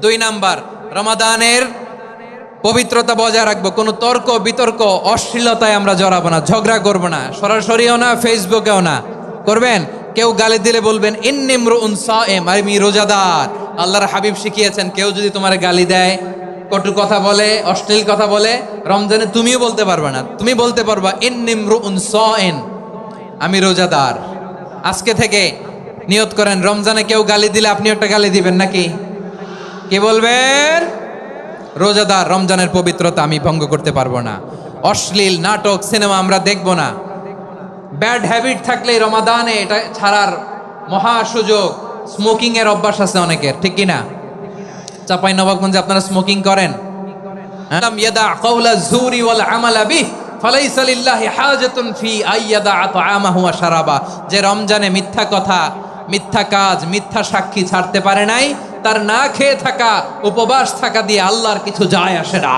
2 number, রমাদানের পবিত্রতা বজায় রাখবো। কোনো তর্ক বিতর্ক অশ্লীলতায় আমরা জড়াবো না, ঝগড়া করবো না, সরাসরিও না, ফেসবুকেও না। করবেন কেউ গালি দিলে বলবেন ইন্নী ইমরুউন সায়েম, আমি রোজাদার। আল্লাহর হাবিব শিখিয়েছেন কেউ যদি তোমার গালি দেয়, কটু কথা বলে, অশ্লীল কথা বলে, রমজানে তুমিও বলতে পারবে না, তুমি বলতে পারবা ইন্নী ইমরুউন সায়েম, আমি রোজাদার। আজকে থেকে নিয়ত করেন, রমজানে কেউ গালি দিলে আপনি একটা গালি দিবেন নাকি? কি বলবেন? রোজাদার, রমজানের পবিত্রতা আমি ভঙ্গ করতে পারবো না। অশ্লীল নাটক সিনেমা আমরা দেখবো না। ব্যাড হ্যাবিট থাকলে রমাদানে এটা ছাড়ার মহা সুযোগ। স্মোকিং এর অভ্যাস আছে অনেকের, ঠিক কিনা? চাপাই নবাবগঞ্জে আপনারা স্মোকিং করেন? আলাম ইয়াদা কাওলা যুরি ওয়াল আমালা বিহ ফালাইসা লিল্লাহি হাজাতুন ফি আইয়াদা তাআমাহু ওয়া শারাবা। যে রমজানে মিথ্যা কথা, মিথ্যা কাজ, মিথ্যা সাক্ষী ছাড়তে পারে নাই, তার না খেয়ে থাকা, উপবাস থাকা দিয়ে আল্লাহর কিছু যায় আসে না।